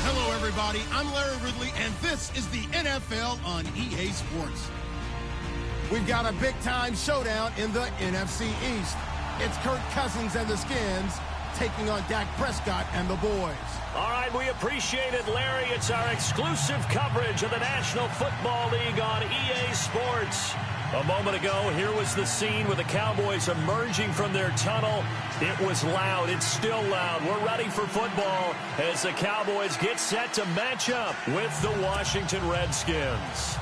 Hello, everybody. I'm Larry Ridley, and this is the NFL on EA Sports. We've got a big-time showdown in the NFC East. It's Kirk Cousins and the Skins taking on Dak Prescott and the boys. All right, we appreciate it, Larry. It's our exclusive coverage of the National Football League on EA Sports. A moment ago, here was the scene with the Cowboys emerging from their tunnel. It was loud. It's still loud. We're ready for football as the Cowboys get set to match up with the Washington Redskins.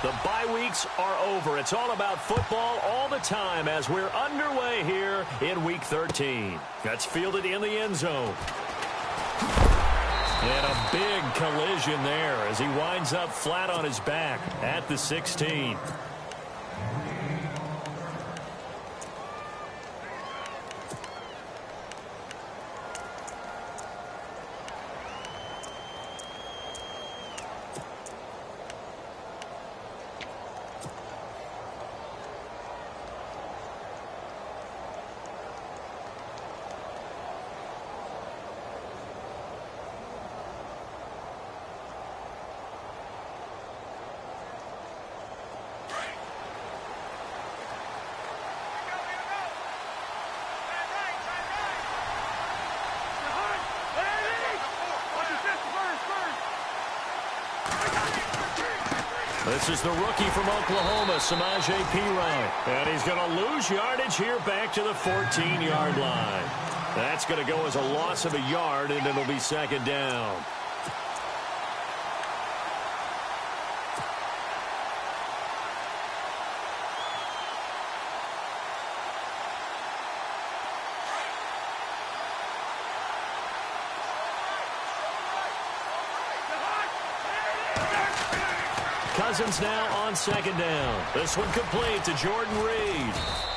The bye weeks are over. It's all about football all the time as we're underway here in Week 13. That's fielded in the end zone. And a big collision there as he winds up flat on his back at the 16. This is the rookie from Oklahoma, Samaje Perine. And he's going to lose yardage here back to the 14-yard line. That's going to go as a loss of a yard, and it'll be second down. Cousins now on second down. This one complete to Jordan Reed.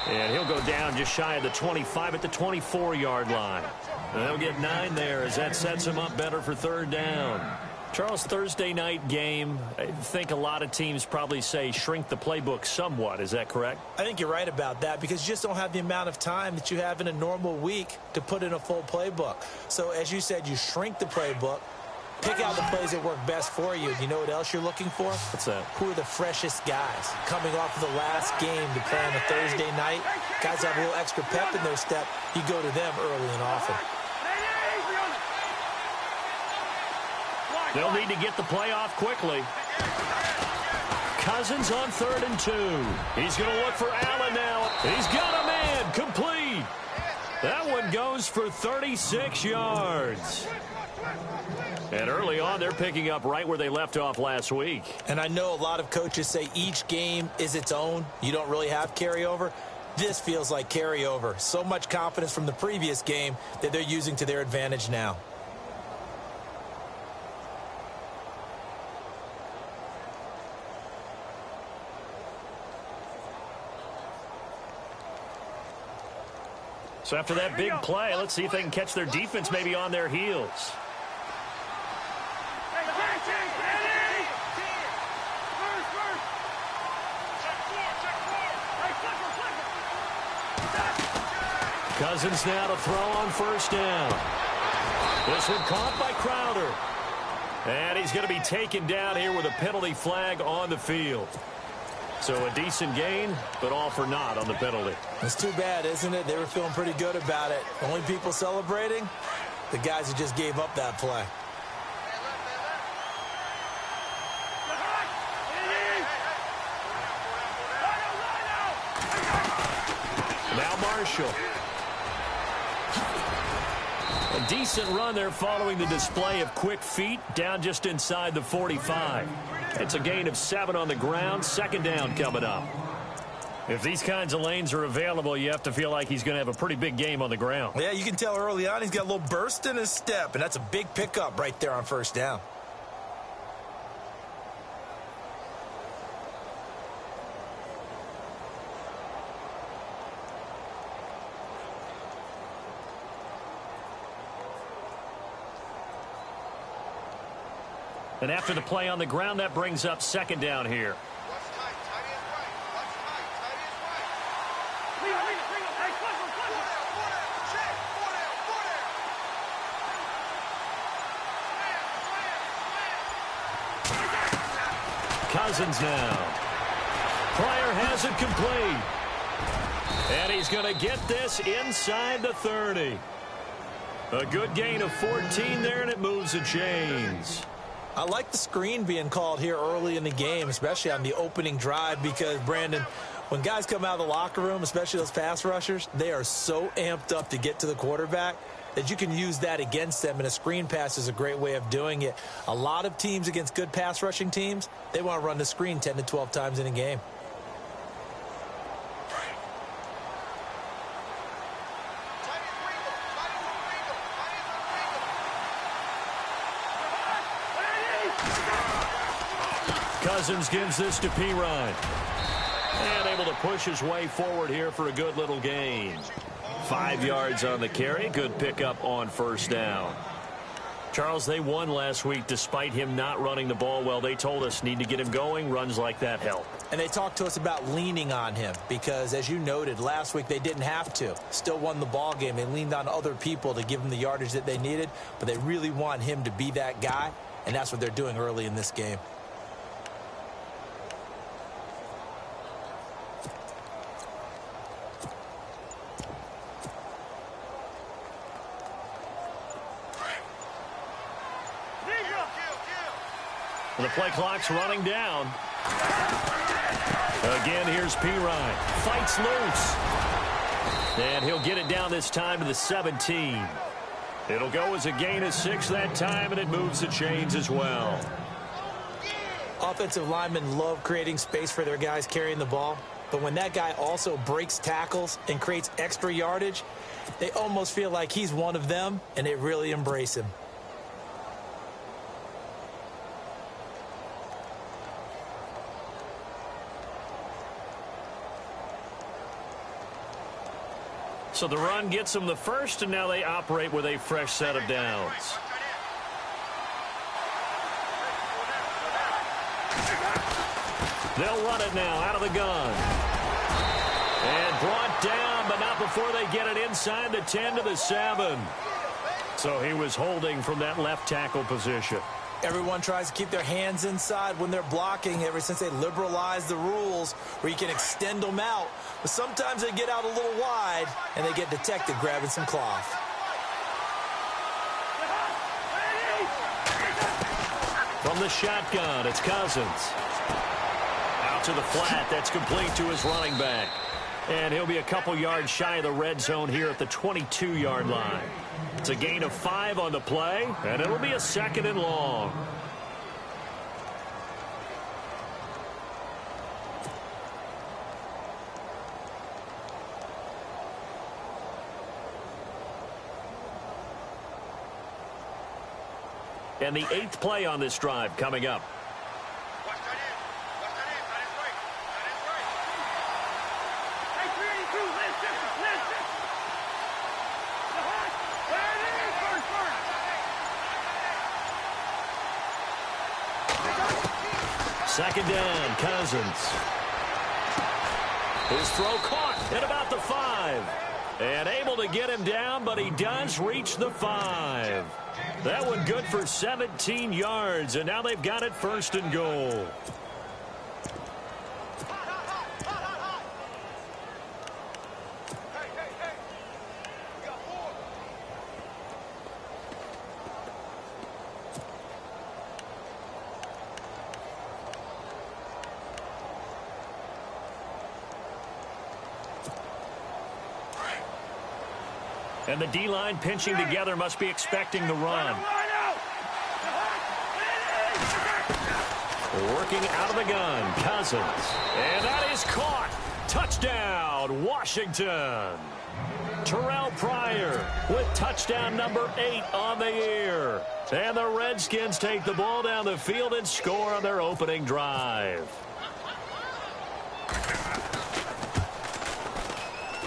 And he'll go down just shy of the 25 at the 24-yard line. And they'll get 9 there as that sets him up better for third down. Charles, Thursday night game, I think a lot of teams probably say shrink the playbook somewhat. Is that correct? I think you're right about that because you just don't have the amount of time that you have in a normal week to put in a full playbook. So as you said, you shrink the playbook. Pick out the plays that work best for you. You know what else you're looking for? What's that? Who are the freshest guys coming off of the last game to play on a Thursday night? Guys have a little extra pep in their step. You go to them early and often. They'll need to get the play off quickly. Cousins on 3rd and 2. He's going to look for Allen now. He's got a man. Complete. That one goes for 36 yards. And early on, they're picking up right where they left off last week. And I know a lot of coaches say each game is its own. You don't really have carryover. This feels like carryover. So much confidence from the previous game that they're using to their advantage now. So after that big play, let's see if they can catch their defense maybe on their heels. Cousins now to throw on 1st down. This one caught by Crowder. And he's going to be taken down here with a penalty flag on the field. So a decent gain, but all for naught on the penalty. It's too bad, isn't it? They were feeling pretty good about it. Only people celebrating, the guys who just gave up that play. Now Marshall. A decent run there following the display of quick feet down just inside the 45. It's a gain of 7 on the ground. 2nd down coming up. If these kinds of lanes are available, you have to feel like he's going to have a pretty big game on the ground. Yeah, you can tell early on he's got a little burst in his step, and that's a big pickup right there on 1st down. And after the play on the ground, that brings up second down here. Cousins now. Pryor has it complete. And he's going to get this inside the 30. A good gain of 14 there, and it moves the chains. I like the screen being called here early in the game, especially on the opening drive, because, Brandon, when guys come out of the locker room, especially those pass rushers, they are so amped up to get to the quarterback that you can use that against them, and a screen pass is a great way of doing it. A lot of teams against good pass rushing teams, they want to run the screen 10 to 12 times in a game. Cousins gives this to Pirine. And able to push his way forward here for a good little gain. 5 yards on the carry. Good pickup on first down. Charles, they won last week despite him not running the ball well. They told us need to get him going. Runs like that help. And they talked to us about leaning on him because, as you noted, last week they didn't have to. Still won the ball game. They leaned on other people to give them the yardage that they needed, but they really want him to be that guy, and that's what they're doing early in this game. The play clock's running down. Again, here's Pirine. Fights loose. And he'll get it down this time to the 17. It'll go as a gain of 6 that time, and it moves the chains as well. Offensive linemen love creating space for their guys carrying the ball. But when that guy also breaks tackles and creates extra yardage, they almost feel like he's one of them, and they really embrace him. So the run gets them the first, and now they operate with a fresh set of downs. They'll run it now out of the gun. And brought down, but not before they get it inside the 10 to the 7. So he was holding from that left tackle position. Everyone tries to keep their hands inside when they're blocking ever since they liberalized the rules where you can extend them out. But sometimes they get out a little wide and they get detected grabbing some cloth. From the shotgun, it's Cousins. Out to the flat. That's complete to his running back. And he'll be a couple yards shy of the red zone here at the 22-yard line. It's a gain of 5 on the play, and it'll be a 2nd and long. And the 8th play on this drive coming up. Second down, Cousins. His throw caught at about the 5. And able to get him down, but he does reach the 5. That one good for 17 yards, and now they've got it 1st and goal. And the D-line pinching together must be expecting the run. Working out of the gun, Cousins. And that is caught. Touchdown, Washington. Terrell Pryor with touchdown number 8 on the year. And the Redskins take the ball down the field and score on their opening drive.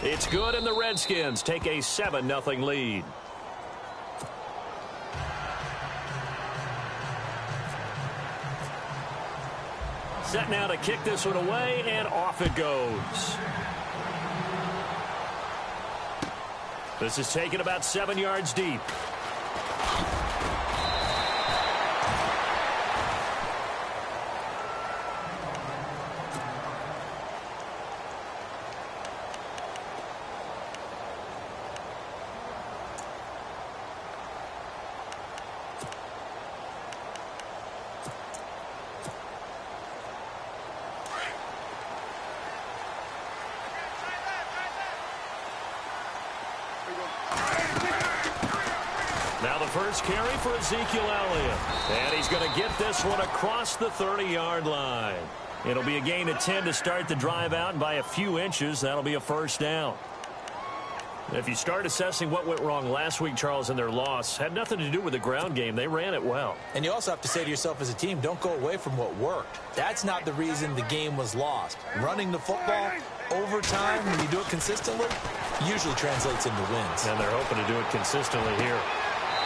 It's good, and the Redskins take a 7-0 lead. set now to kick this one away, and off it goes. This is taken about 7 yards deep. Now the first carry for Ezekiel Elliott. And he's going to get this one across the 30-yard line. It'll be a gain of 10 to start the drive out, and by a few inches, that'll be a first down. If you start assessing what went wrong last week, Charles, in their loss, had nothing to do with the ground game. They ran it well. And you also have to say to yourself as a team, don't go away from what worked. That's not the reason the game was lost. Running the football over time, when you do it consistently, usually translates into wins. And they're hoping to do it consistently here.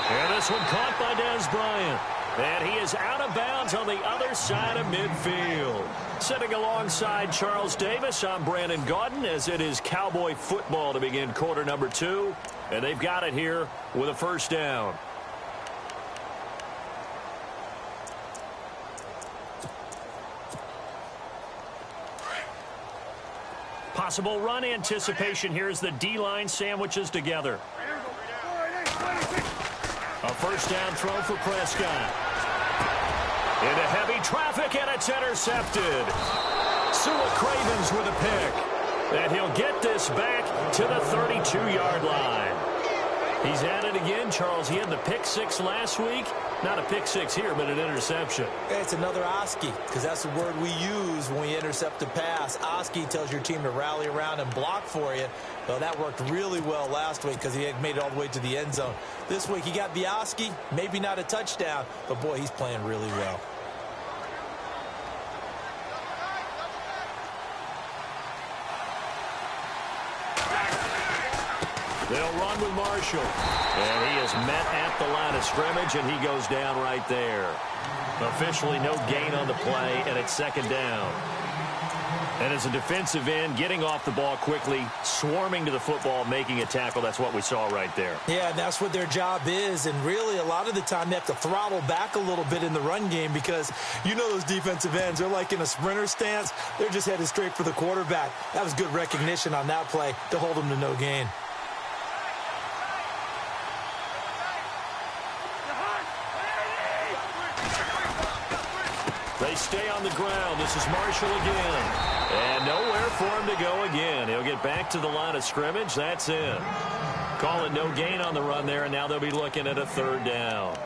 And this one caught by Dez Bryant. And he is out of bounds on the other side of midfield. Sitting alongside Charles Davis, I'm Brandon Gaudin, as it is Cowboy football to begin quarter number 2. And they've got it here with a first down. Possible run anticipation here as the D-line sandwiches together. A first down throw for Prescott. Into heavy traffic, and it's intercepted. Sua Cravens with a pick. And he'll get this back to the 32-yard line. He's at it again, Charles. He had the pick 6 last week. Not a pick 6 here, but an interception. It's another Oski, because that's the word we use when we intercept a pass. Oski tells your team to rally around and block for you. Well, that worked really well last week because he had made it all the way to the end zone. This week he got the Oski, maybe not a touchdown, but boy, he's playing really well. They'll run with Marshall. And he is met at the line of scrimmage, and he goes down right there. Officially no gain on the play, and it's second down. And as a defensive end, getting off the ball quickly, swarming to the football, making a tackle, that's what we saw right there. Yeah, and that's what their job is. And really, a lot of the time, they have to throttle back a little bit in the run game because you know those defensive ends, they're like in a sprinter stance. They're just headed straight for the quarterback. That was good recognition on that play to hold them to no gain. They stay on the ground. This is Marshall again. And nowhere for him to go again. He'll get back to the line of scrimmage. That's in. Call it no gain on the run there, and now they'll be looking at a third down.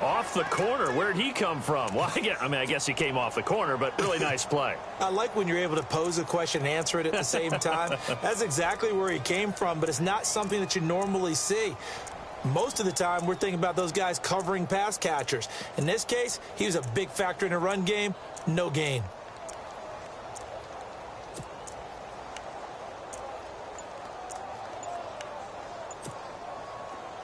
Off the corner. Where'd he come from? Well, I guess he came off the corner, but really nice play. I like when you're able to pose a question and answer it at the same time. That's exactly where he came from, but it's not something that you normally see. Most of the time, we're thinking about those guys covering pass catchers. In this case, he was a big factor in the run game. No gain.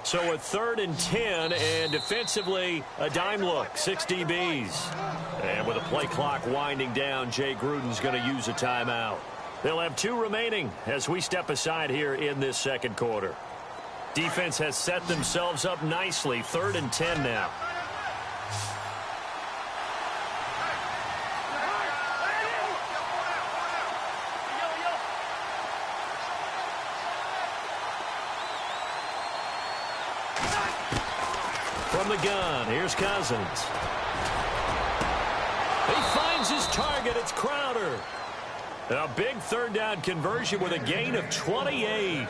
So a 3rd and 10, and defensively, a dime look, 6 DBs. And with a play clock winding down, Jay Gruden's going to use a timeout. They'll have 2 remaining as we step aside here in this second quarter. Defense has set themselves up nicely. 3rd and 10 now. From the gun, here's Cousins. He finds his target. It's Crowder. A big 3rd down conversion with a gain of 28.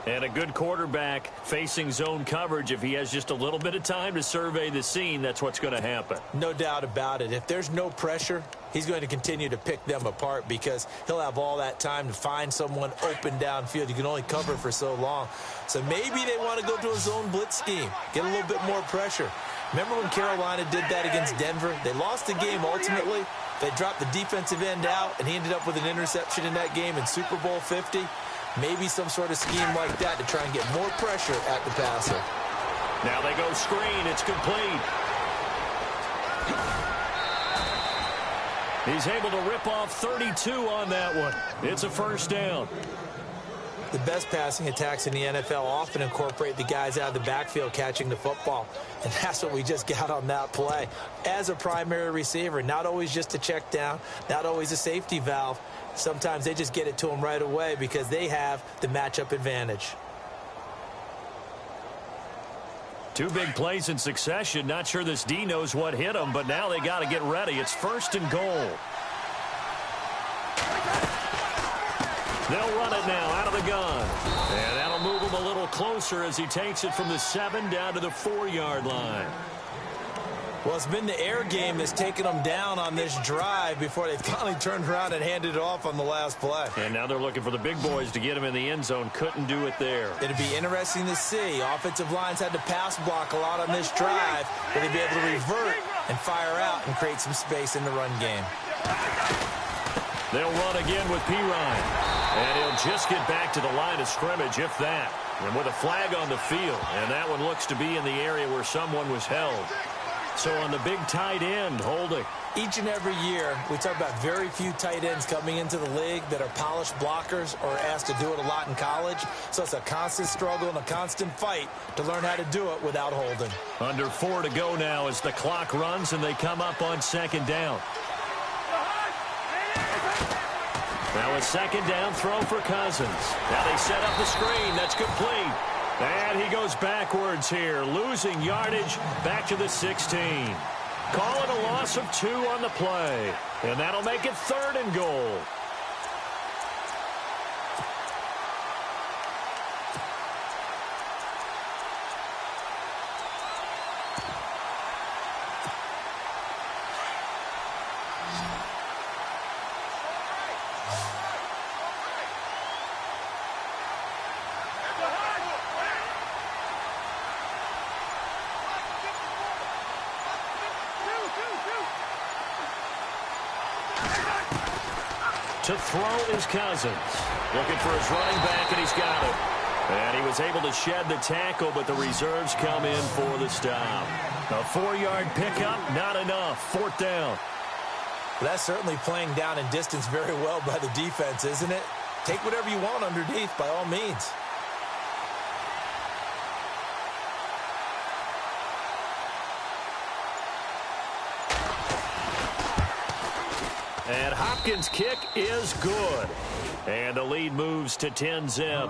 And a good quarterback facing zone coverage. If he has just a little bit of time to survey the scene, that's what's going to happen. No doubt about it. If there's no pressure, he's going to continue to pick them apart because he'll have all that time to find someone open downfield. You can only cover for so long. So maybe they want to go to a zone blitz scheme, get a little bit more pressure. Remember when Carolina did that against Denver? They lost the game ultimately. They dropped the defensive end out, and he ended up with an interception in that game in Super Bowl 50. Maybe some sort of scheme like that to try and get more pressure at the passer. Now they go screen. It's complete. He's able to rip off 32 on that one. It's a first down. The best passing attacks in the NFL often incorporate the guys out of the backfield catching the football. And that's what we just got on that play. As a primary receiver, not always just a check down, not always a safety valve. Sometimes they just get it to them right away because they have the matchup advantage. Two big plays in succession. Not sure this D knows what hit them, but now they got to get ready. It's first and goal. They'll run it now out of the gun. And that'll move him a little closer as he takes it from the 7 down to the 4-yard line. Well, it's been the air game that's taken them down on this drive before they finally turned around and handed it off on the last play. And now they're looking for the big boys to get him in the end zone. Couldn't do it there. It'll be interesting to see. Offensive lines had to pass block a lot on this drive, but they'll be able to revert and fire out and create some space in the run game. They'll run again with Pirine. And he'll just get back to the line of scrimmage, if that. And with a flag on the field. And that one looks to be in the area where someone was held. So on the big tight end, holding. Each and every year, we talk about very few tight ends coming into the league that are polished blockers or asked to do it a lot in college. So it's a constant struggle and a constant fight to learn how to do it without holding. Under 4 to go now as the clock runs and they come up on second down. Now a second down throw for Cousins. Now they set up the screen. That's complete. And he goes backwards here, losing yardage back to the 16. Call it a loss of 2 on the play. And that'll make it 3rd and goal. To throw is Cousins. Looking for his running back, and he's got it. And he was able to shed the tackle, but the reserves come in for the stop. A 4-yard pickup, not enough. 4th down. Well, that's certainly playing down and distance very well by the defense, isn't it? Take whatever you want underneath, by all means. And Hopkins' kick is good. And the lead moves to 10-zip.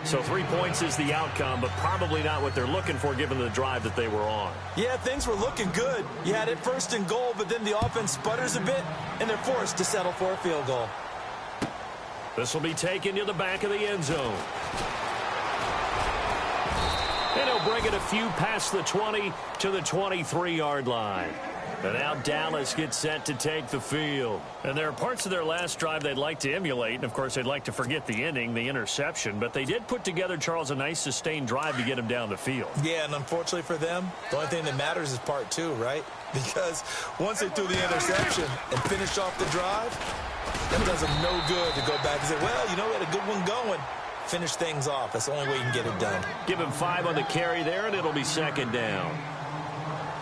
So 3 points is the outcome, but probably not what they're looking for given the drive that they were on. Yeah, things were looking good. You had it 1st and goal, but then the offense sputters a bit, and they're forced to settle for a field goal. This will be taken to the back of the end zone. And he'll bring it a few past the 20 to the 23-yard line. And now Dallas gets set to take the field. And there are parts of their last drive they'd like to emulate. And, of course, they'd like to forget the inning, the interception. But they did put together, Charles, a nice sustained drive to get him down the field. Yeah, and unfortunately for them, the only thing that matters is part 2, right? Because once they threw the interception and finished off the drive, that does them no good to go back and say, well, you know, we had a good one going. Finish things off. That's the only way you can get it done. Give him 5 on the carry there, and it'll be 2nd down.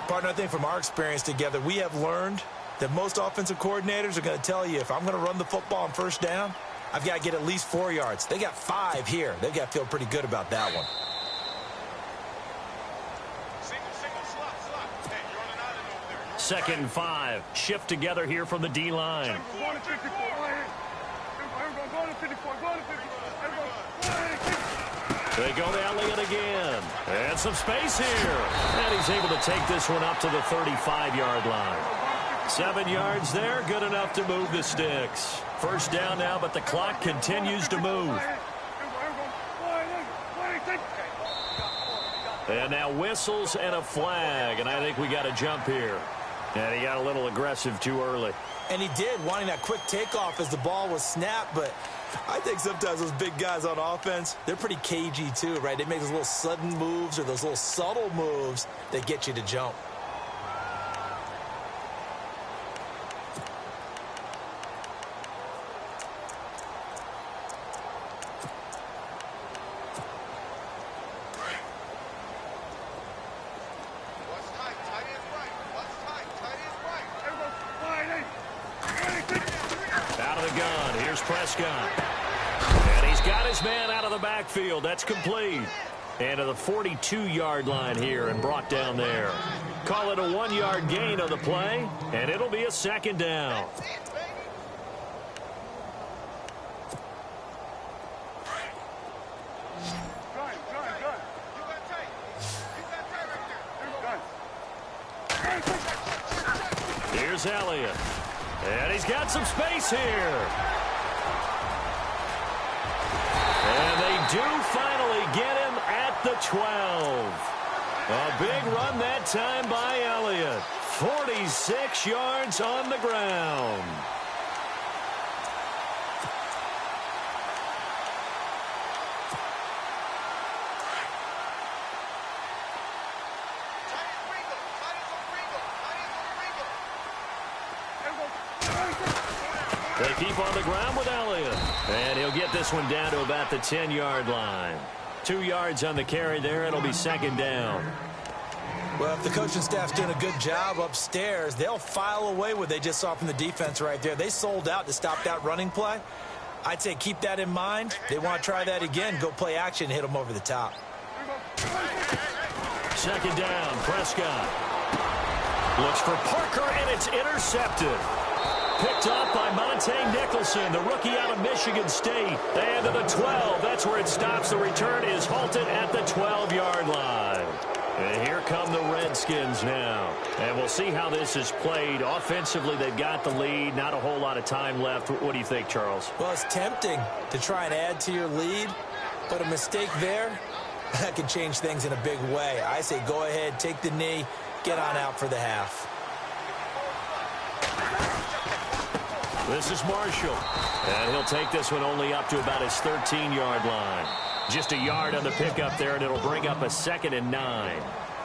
Partner, I think from our experience together, we have learned that most offensive coordinators are going to tell you, if I'm going to run the football on 1st down, I've got to get at least 4 yards. They got 5 here. They've got to feel pretty good about that one. Second and 5. Shift together here from the D-line. They go to Elliott again. And some space here. And he's able to take this one up to the 35-yard line. 7 yards there, good enough to move the sticks. First down now, but the clock continues to move. And now whistles and a flag, and I think we got a jump here. And he got a little aggressive too early. And he did, wanting that quick takeoff as the ball was snapped, but I think sometimes those big guys on offense, they're pretty cagey too, right? They make those little sudden moves or those little subtle moves that get you to jump. Here's Prescott. And he's got his man out of the backfield. That's complete. And to the 42-yard line here and brought down there. Call it a 1-yard gain on the play, and it'll be a second down. Here's Elliott. And he's got some space here. And they do finally get him at the 12. A big run that time by Elliott. 46 yards on the ground. They keep on the ground with Elliott. And he'll get this one down to about the 10-yard line. 2 yards on the carry there. It'll be second down. Well, if the coaching staff's doing a good job upstairs, they'll file away what they just saw from the defense right there. They sold out to stop that running play. I'd say keep that in mind. They want to try that again. Go play action and hit them over the top. Second down, Prescott. Looks for Parker, and it's intercepted. Picked up by Monte Nicholson, the rookie out of Michigan State. And to the 12. That's where it stops. The return is halted at the 12-yard line. And here come the Redskins now. And we'll see how this is played. Offensively, they've got the lead. Not a whole lot of time left. What do you think, Charles? Well, it's tempting to try and add to your lead. But a mistake there, that can change things in a big way. I say go ahead, take the knee, get on out for the half. This is Marshall. And he'll take this one only up to about his 13-yard line. Just a yard on the pickup there, and it'll bring up a 2nd and 9.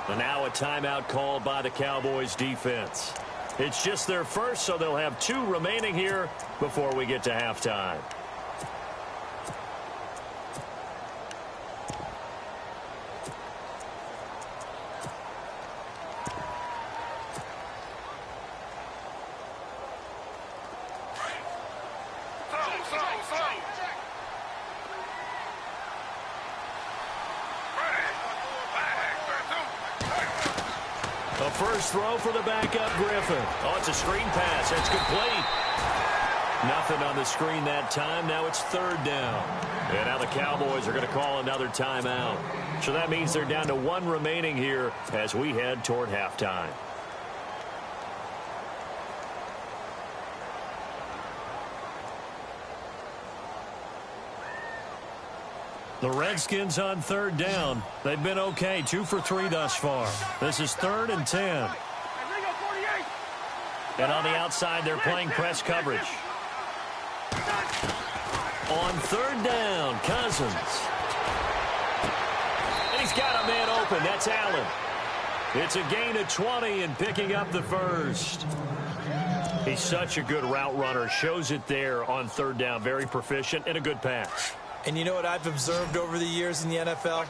And now a timeout called by the Cowboys defense. It's just their first, so they'll have 2 remaining here before we get to halftime. A first throw for the backup Griffin. Oh, it's a screen pass. It's complete. Nothing on the screen that time. Now it's 3rd down. And now the Cowboys are going to call another timeout. So that means they're down to 1 remaining here as we head toward halftime. The Redskins on 3rd down. They've been okay, 2 for 3 thus far. This is 3rd and 10. And on the outside, they're playing press coverage. On 3rd down, Cousins. And he's got a man open. That's Allen. It's a gain of 20 and picking up the first. He's such a good route runner. Shows it there on 3rd down. Very proficient and a good pass. And you know what I've observed over the years in the NFL?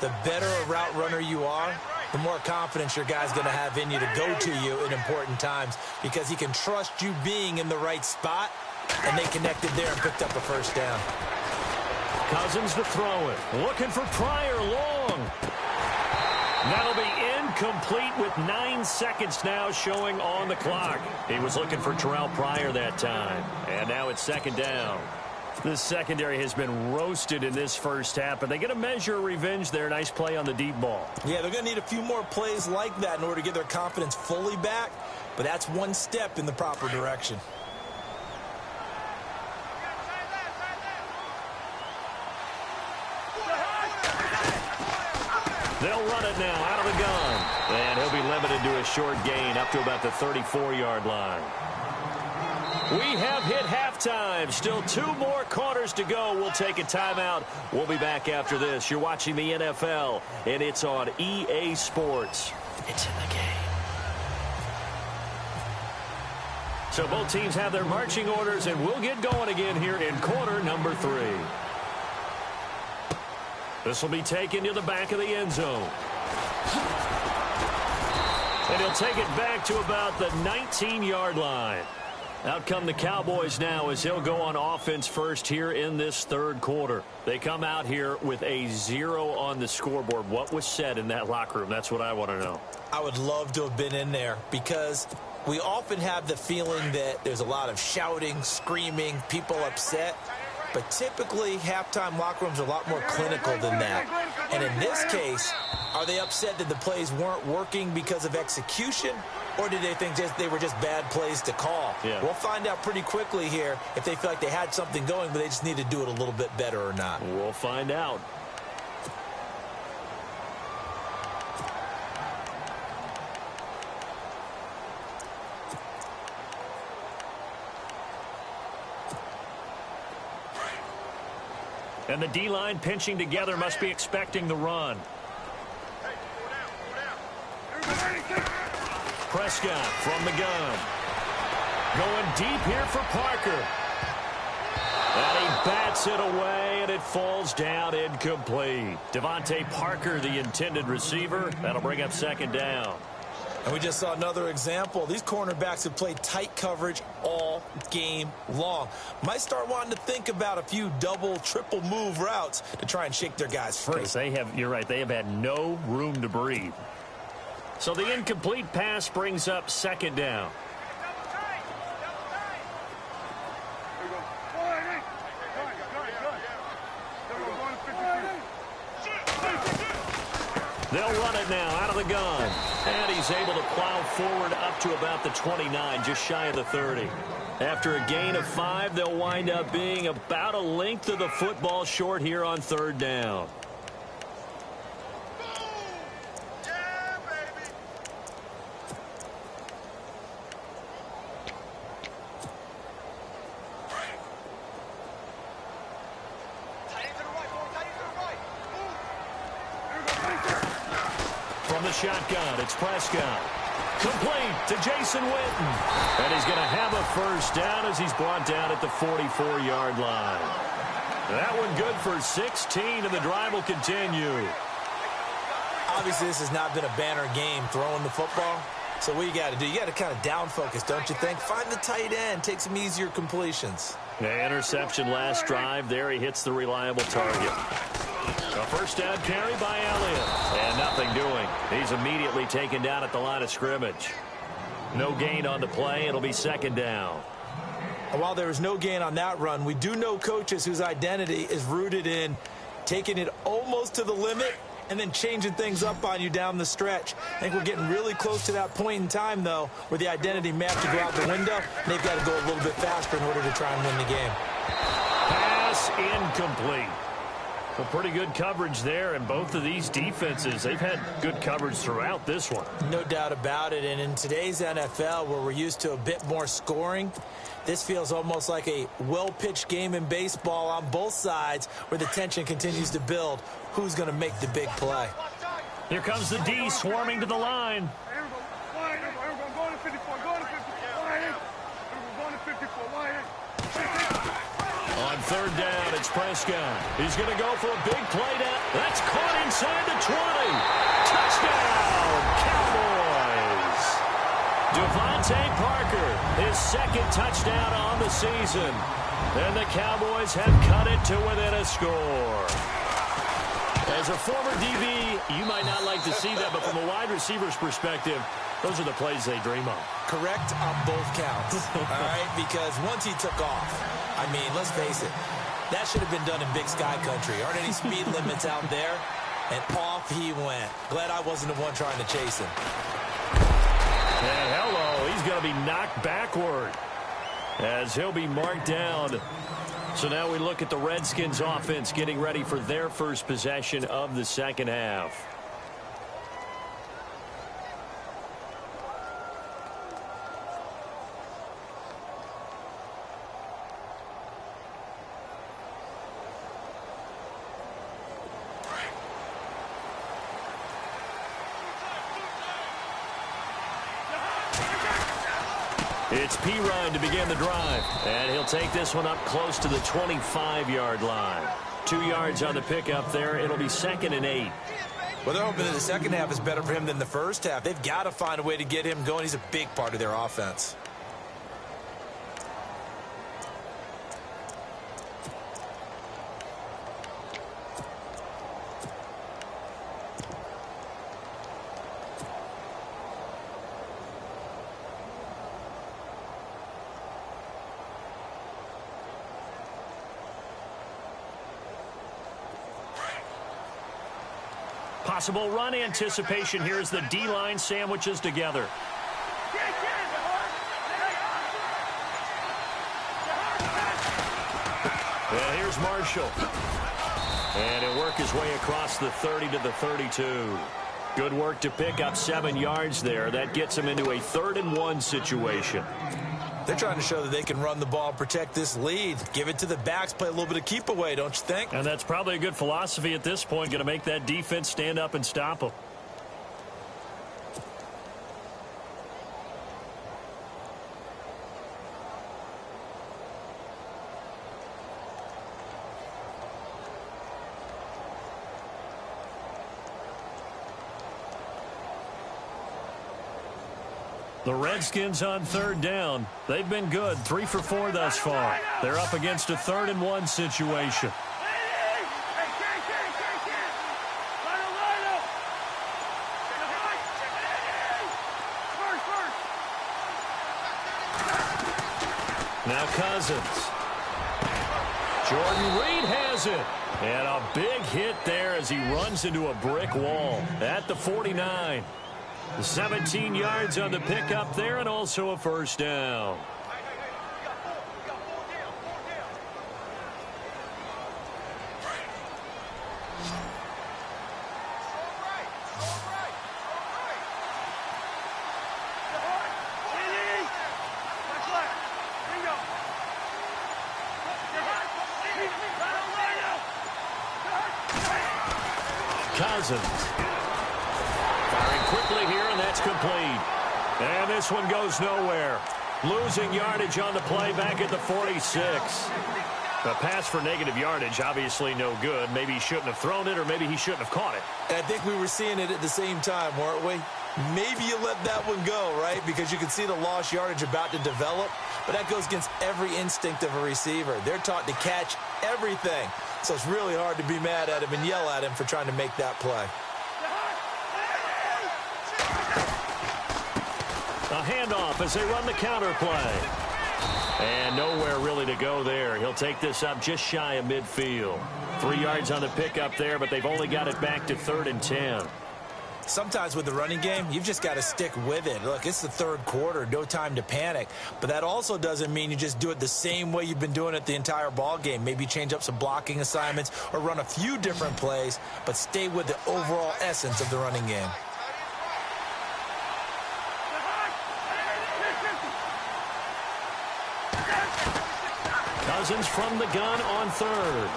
The better a route runner you are, the more confidence your guy's going to have in you to go to you in important times because he can trust you being in the right spot, and they connected there and picked up a first down. Cousins to throw it. Looking for Pryor long. That'll be incomplete with 9 seconds now showing on the clock. He was looking for Terrell Pryor that time. And now it's 2nd down. This secondary has been roasted in this first half, but they get a measure of revenge there. Nice play on the deep ball. Yeah, they're going to need a few more plays like that in order to get their confidence fully back, but that's one step in the proper direction. They'll run it now out of the gun, and he'll be limited to a short gain up to about the 34-yard line. We have hit halftime. Still 2 more quarters to go. We'll take a timeout. We'll be back after this. You're watching the NFL, and it's on EA Sports. It's in the game. So both teams have their marching orders, and we'll get going again here in quarter number 3. This will be taken to the back of the end zone. And he'll take it back to about the 19-yard line. Out come the Cowboys now as he'll go on offense first here in this third quarter. They come out here with a 0 on the scoreboard. What was said in that locker room? That's what I want to know. I would love to have been in there because we often have the feeling that there's a lot of shouting, screaming, people upset. But typically, halftime locker rooms are a lot more clinical than that. And in this case, are they upset that the plays weren't working because of execution? Or did they think they were just bad plays to call? Yeah. We'll find out pretty quickly here if they feel like they had something going, but they just need to do it a little bit better or not. We'll find out. And the D-line pinching together must be expecting the run. Prescott from the gun. Going deep here for Parker. And he bats it away, and it falls down incomplete. Devontae Parker, the intended receiver. That'll bring up second down. And we just saw another example. These cornerbacks have played tight coverage all game long. Might start wanting to think about a few double, triple move routes to try and shake their guys free. You're right, they have had no room to breathe. So the incomplete pass brings up second down. They'll run it now out of the gun. And he's able to plow forward up to about the 29, just shy of the 30. After a gain of 5, they'll wind up being about a length of the football short here on third down. From the shotgun, it's Prescott. Complete to Jason Witten. And he's going to have a first down as he's brought down at the 44-yard line. That one good for 16, and the drive will continue. Obviously, this has not been a banner game throwing the football. So what you got to do, you got to kind of down focus, don't you think? Find the tight end, take some easier completions. The interception last drive. There he hits the reliable target. A first down carry by Elliott. And nothing doing. He's immediately taken down at the line of scrimmage. No gain on the play. It'll be second down. And while there was no gain on that run, we do know coaches whose identity is rooted in taking it almost to the limit and then changing things up on you down the stretch. I think we're getting really close to that point in time, though, where the identity may have to go out the window, and they've got to go a little bit faster in order to try and win the game. Pass incomplete. Well, pretty good coverage there, and both of these defenses, they've had good coverage throughout this one. No doubt about it, and in today's NFL, where we're used to a bit more scoring, this feels almost like a well-pitched game in baseball on both sides where the tension continues to build. Who's going to make the big play? Here comes the D swarming to the line. On third down, it's Prescott. He's going to go for a big play down. That's caught inside the 20. Touchdown, Cowboys. Devontae Parker, his second touchdown on the season. And the Cowboys have cut it to within a score. As a former DB, you might not like to see that, but from a wide receiver's perspective, those are the plays they dream of. Correct on both counts, all right? Because once he took off, I mean, let's face it, that should have been done in Big Sky Country. Aren't any speed limits out there? And off he went. Glad I wasn't the one trying to chase him. And hello, he's going to be knocked backward as he'll be marked down. So now we look at the Redskins offense getting ready for their first possession of the second half. It's P-Ryan to begin the drive, and he'll take this one up close to the 25-yard line. 2 yards on the pickup there. It'll be 2nd and 8. Well, they're hoping that the second half is better for him than the first half. They've got to find a way to get him going. He's a big part of their offense. Possible run anticipation here as the D-line sandwiches together. And here's Marshall. And he'll work his way across the 30 to the 32. Good work to pick up 7 yards there. That gets him into a 3rd-and-1 situation. They're trying to show that they can run the ball and protect this lead. Give it to the backs, play a little bit of keep away, don't you think? And that's probably a good philosophy at this point, going to make that defense stand up and stop them. The Redskins on 3rd down. They've been good, 3 for 4 thus far. They're up against a 3rd-and-1 situation. Now Cousins. Jordan Reed has it. And a big hit there as he runs into a brick wall at the 49. 17 yards on the pickup there and also a 1st down. Cousins. Firing quickly here, and that's complete. And this one goes nowhere. Losing yardage on the play back at the 46. The pass for negative yardage, obviously no good. Maybe he shouldn't have thrown it, or maybe he shouldn't have caught it. I think we were seeing it at the same time, weren't we? Maybe you let that one go, right? Because you can see the lost yardage about to develop. But that goes against every instinct of a receiver. They're taught to catch everything. So it's really hard to be mad at him and yell at him for trying to make that play. A handoff as they run the counter play. And nowhere really to go there. He'll take this up just shy of midfield. 3 yards on the pickup there, but they've only got it back to 3rd and 10. Sometimes with the running game, you've just got to stick with it. Look, it's the 3rd quarter, no time to panic. But that also doesn't mean you just do it the same way you've been doing it the entire ball game. Maybe change up some blocking assignments or run a few different plays, but stay with the overall essence of the running game. Cousins from the gun on 3rd.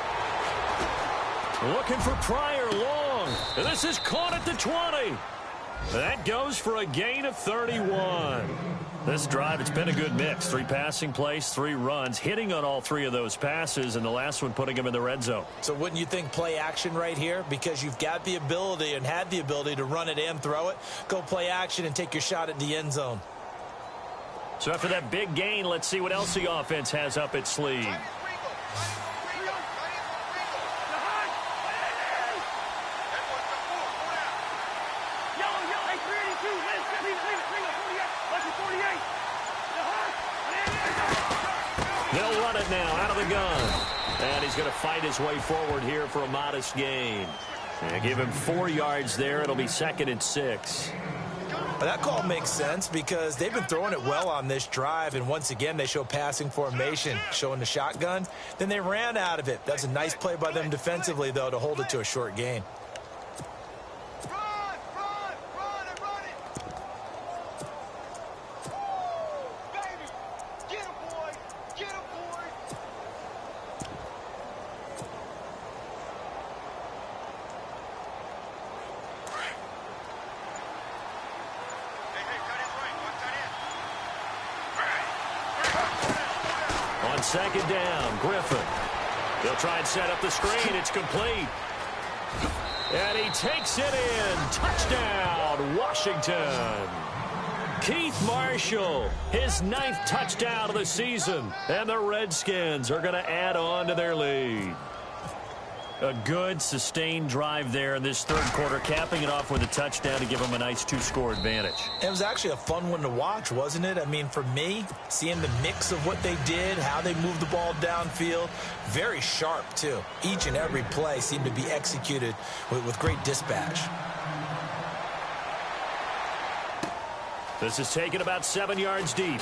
Looking for Pryor long. And this is caught at the 20. That goes for a gain of 31. This drive, it's been a good mix. 3 passing plays, 3 runs, hitting on all 3 of those passes, and the last one putting him in the red zone. So wouldn't you think play action right here? Because you've got the ability and had the ability to run it and throw it. Go play action and take your shot at the end zone. So after that big gain, let's see what else the offense has up its sleeve. They'll run it now out of the gun. And he's going to fight his way forward here for a modest gain. And give him 4 yards there. It'll be 2nd and 6. But that call makes sense because they've been throwing it well on this drive, and once again they show passing formation, showing the shotgun. Then they ran out of it. That's a nice play by them defensively, though, to hold it to a short gain. On 2nd down, Griffin. They'll try and set up the screen. It's complete. And he takes it in. Touchdown, Washington. Keith Marshall, his 9th touchdown of the season. And the Redskins are going to add on to their lead. A good, sustained drive there in this third quarter, capping it off with a touchdown to give them a nice 2-score advantage. It was actually a fun one to watch, wasn't it? I mean, for me, seeing the mix of what they did, how they moved the ball downfield, very sharp, too. Each and every play seemed to be executed with great dispatch. This is taken about 7 yards deep.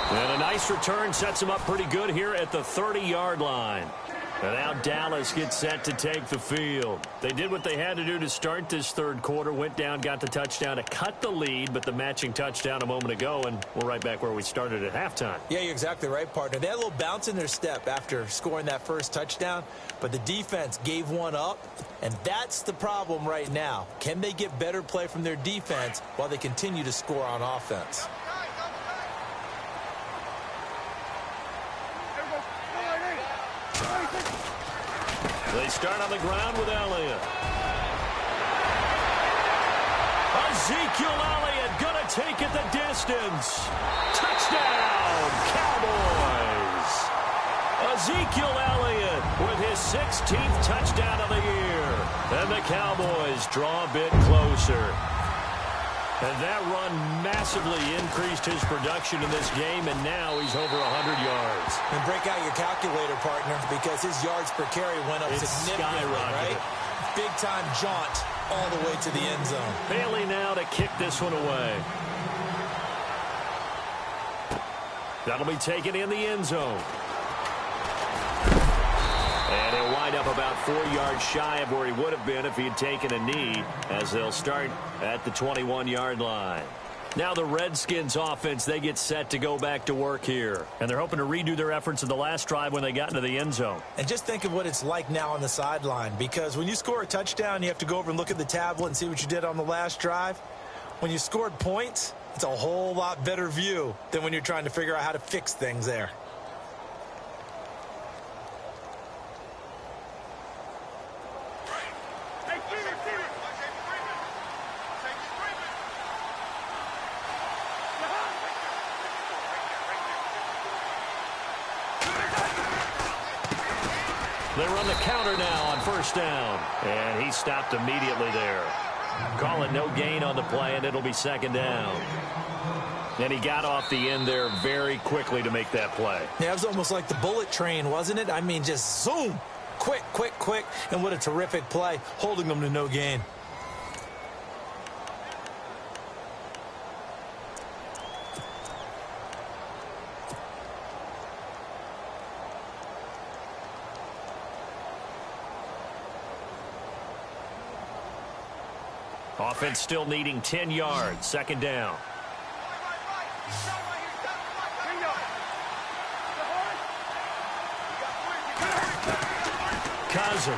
And a nice return sets him up pretty good here at the 30-yard line. And now Dallas gets set to take the field. They did what they had to do to start this third quarter. Went down, got the touchdown to cut the lead, but the matching touchdown a moment ago, and we're right back where we started at halftime. Yeah, you're exactly right, partner. They had a little bounce in their step after scoring that first touchdown, but the defense gave one up, and that's the problem right now. Can they get better play from their defense while they continue to score on offense? They start on the ground with Elliott. Ezekiel Elliott going to take it the distance. Touchdown, Cowboys. Ezekiel Elliott with his 16th touchdown of the year. And the Cowboys draw a bit closer. And that run massively increased his production in this game, and now he's over 100 yards. And break out your calculator, partner, because his yards per carry went up significantly, right? Big-time jaunt all the way to the end zone. Bailey now to kick this one away. That'll be taken in the end zone. And he'll wind up about 4 yards shy of where he would have been if he had taken a knee, as they'll start at the 21-yard line. Now the Redskins offense, they get set to go back to work here. And they're hoping to redo their efforts in the last drive when they got into the end zone. And just think of what it's like now on the sideline, because when you score a touchdown, you have to go over and look at the tablet and see what you did on the last drive. When you scored points, it's a whole lot better view than when you're trying to figure out how to fix things there. They run the counter now on first down. And he stopped immediately there. Call it no gain on the play, and it'll be second down. And he got off the end there very quickly to make that play. Yeah, it was almost like the bullet train, wasn't it? I mean, just zoom. Quick, quick, quick. And what a terrific play, holding them to no gain. Offense still needing 10 yards. Second down. Cousins.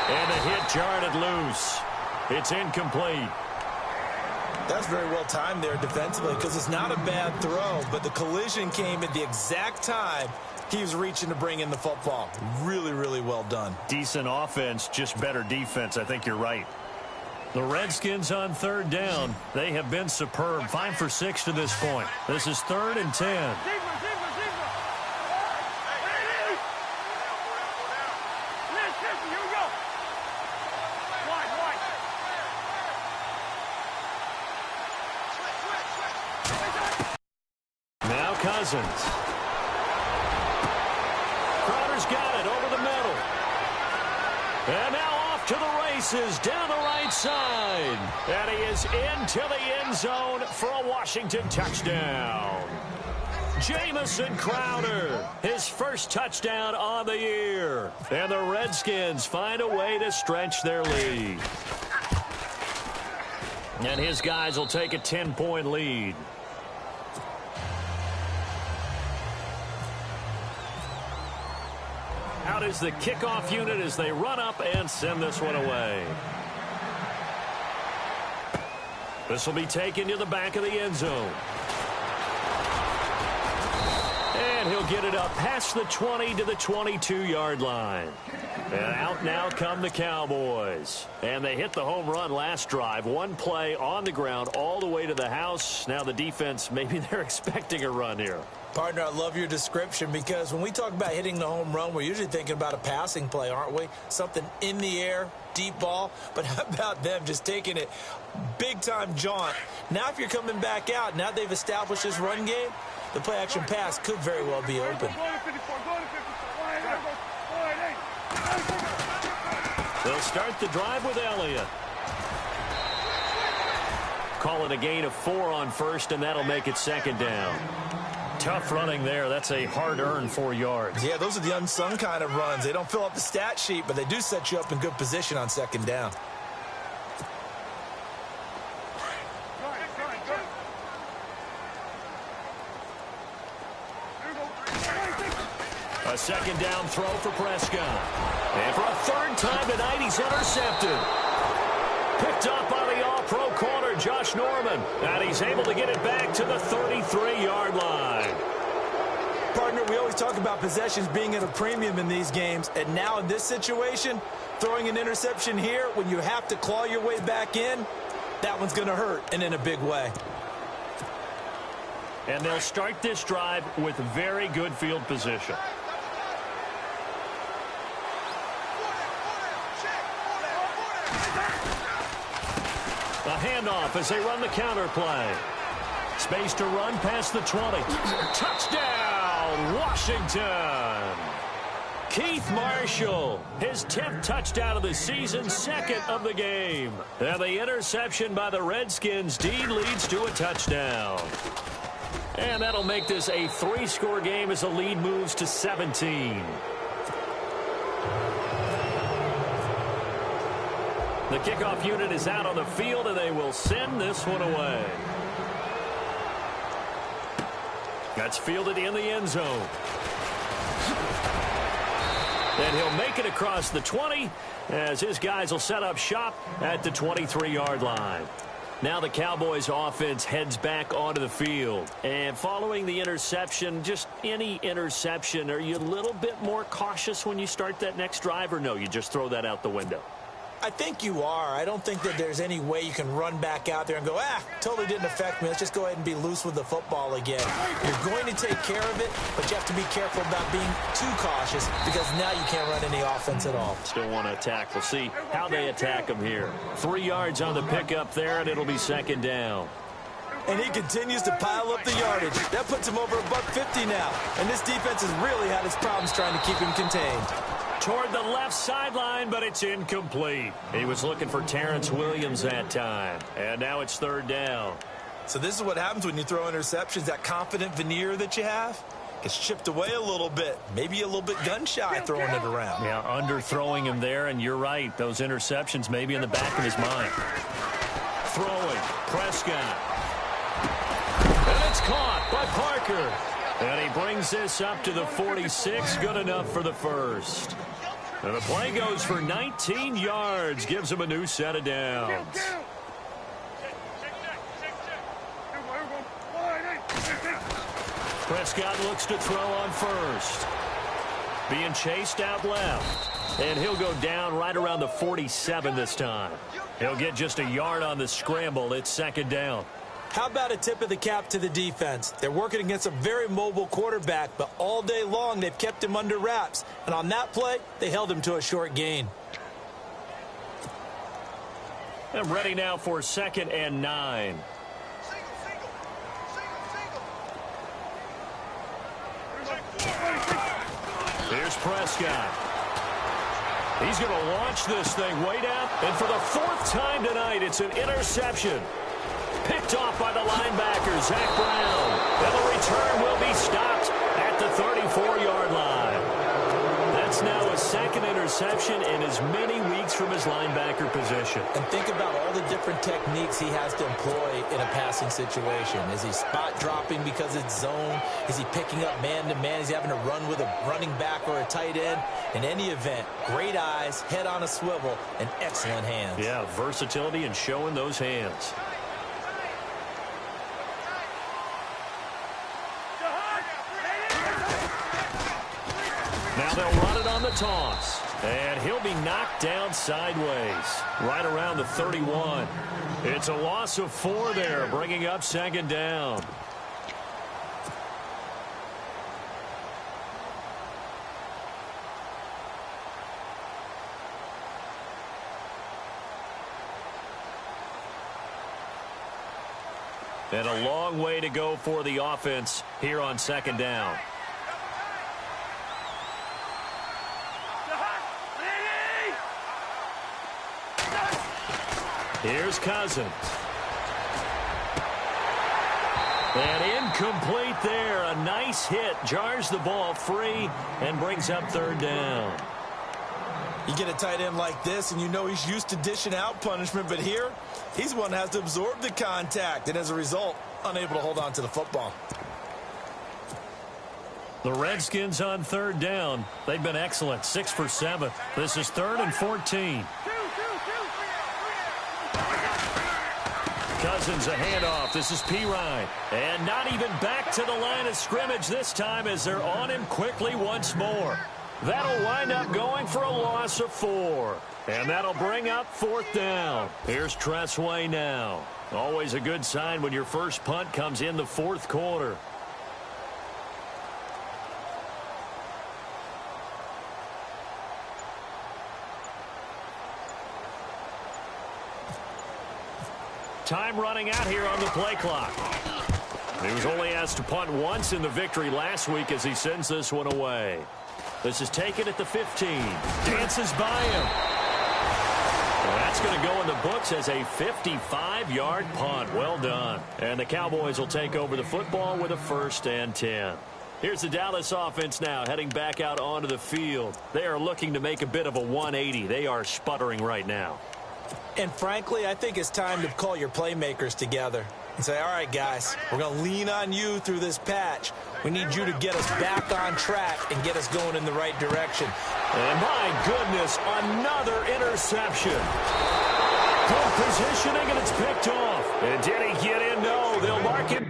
And the hit jarred it loose. It's incomplete. That's very well timed there defensively, because it's not a bad throw, but the collision came at the exact time he was reaching to bring in the football. Really, really well done. Decent offense, just better defense. I think you're right. The Redskins on third down. They have been superb. 5 for 6 to this point. This is 3rd and 10. Now Cousins. Crowder's got it over the middle. And now off to the races down the right side. And he is into the end zone for a Washington touchdown. Jamison Crowder, his first touchdown on the year. And the Redskins find a way to stretch their lead. And his guys will take a 10-point lead. Out is the kickoff unit as they run up and send this one away. This will be taken to the back of the end zone. And he'll they'll get it up past the 20 to the 22-yard line. And out now come the Cowboys. And they hit the home run last drive. One play on the ground all the way to the house. Now the defense, maybe they're expecting a run here. Partner, I love your description because when we talk about hitting the home run, we're usually thinking about a passing play, aren't we? Something in the air, deep ball. But how about them just taking it big-time jaunt? Now if you're coming back out, now they've established this run game, the play-action pass could very well be open. They'll start the drive with Elliott. Call it a gain of 4 on first, and that'll make it second down. Tough running there. That's a hard-earned 4 yards. Yeah, those are the unsung kind of runs. They don't fill up the stat sheet, but they do set you up in good position on second down. A second down throw for Prescott. And for a third time tonight, he's intercepted. Picked up by the all-pro corner, Josh Norman. And he's able to get it back to the 33-yard line. Partner, we always talk about possessions being at a premium in these games. And now in this situation, throwing an interception here when you have to claw your way back in, that one's going to hurt, and in a big way. And they'll start this drive with very good field position. A handoff as they run the counter play. Space to run past the 20. Touchdown, Washington. Keith Marshall, his 10th touchdown of the season, second of the game. And the interception by the Redskins. Dean leads to a touchdown. And that'll make this a 3-score game as the lead moves to 17. The kickoff unit is out on the field, and they will send this one away. That's fielded in the end zone. And he'll make it across the 20 as his guys will set up shop at the 23-yard line. Now the Cowboys offense heads back onto the field. And following the interception, just any interception, are you a little bit more cautious when you start that next drive, or no, you just throw that out the window? I think you are. I don't think that there's any way you can run back out there and go, totally didn't affect me. Let's just go ahead and be loose with the football again. You're going to take care of it, but you have to be careful about being too cautious because now you can't run any offense at all. Still want to attack. We'll see how they attack them here. 3 yards on the pickup there, and it'll be second down. And he continues to pile up the yardage. That puts him over $150 now. And this defense has really had its problems trying to keep him contained. Toward the left sideline, but it's incomplete. He was looking for Terrence Williams that time. And now it's third down. So this is what happens when you throw interceptions. That confident veneer that you have gets chipped away a little bit. Maybe a little bit gun-shy throwing it around. Yeah, underthrowing him there, and you're right. Those interceptions may be in the back of his mind. Throwing, Prescott. And it's caught by Parker. And he brings this up to the 46. Good enough for the first. And the play goes for 19 yards. Gives him a new set of downs. Prescott looks to throw on first. Being chased out left. And he'll go down right around the 47 this time. He'll get just a yard on the scramble. It's second down. How about a tip of the cap to the defense? They're working against a very mobile quarterback, but all day long they've kept him under wraps. And on that play, they held him to a short gain. And ready now for 2nd and 9. Here's Prescott. He's going to launch this thing way down. And for the 4th time tonight, it's an interception. Picked off by the linebacker, Zach Brown. And the return will be stopped at the 34-yard line. That's now a 2nd interception in as many weeks from his linebacker position. And think about all the different techniques he has to employ in a passing situation. Is he spot dropping because it's zone? Is he picking up man-to-man? Is he having to run with a running back or a tight end? In any event, great eyes, head on a swivel, and excellent hands. Yeah, versatility and showing those hands. spotted on the toss. And he'll be knocked down sideways, right around the 31. It's a loss of 4 there, bringing up second down. And a long way to go for the offense here on second down. Here's Cousins. And incomplete there. A nice hit. Jars the ball free and brings up third down. You get a tight end like this, and you know he's used to dishing out punishment, but here, he's one that has to absorb the contact, and as a result, unable to hold on to the football. The Redskins on third down. They've been excellent, 6 for 7. This is 3rd and 14. Cousins a handoff. This is Pirine. And not even back to the line of scrimmage this time as they're on him quickly once more. That'll wind up going for a loss of 4. And that'll bring up 4th down. Here's Tressway now. Always a good sign when your first punt comes in the 4th quarter. Time running out here on the play clock. He was only asked to punt once in the victory last week as he sends this one away. This is taken at the 15. Dances by him. Well, that's going to go in the books as a 55-yard punt. Well done. And the Cowboys will take over the football with a 1st and 10. Here's the Dallas offense now heading back out onto the field. They are looking to make a bit of a 180. They are sputtering right now. And frankly, I think it's time to call your playmakers together and say, all right, guys, we're going to lean on you through this patch. We need you to get us back on track and get us going in the right direction. And my goodness, another interception. Good positioning, and it's picked off. And did he get in? No, they'll mark him.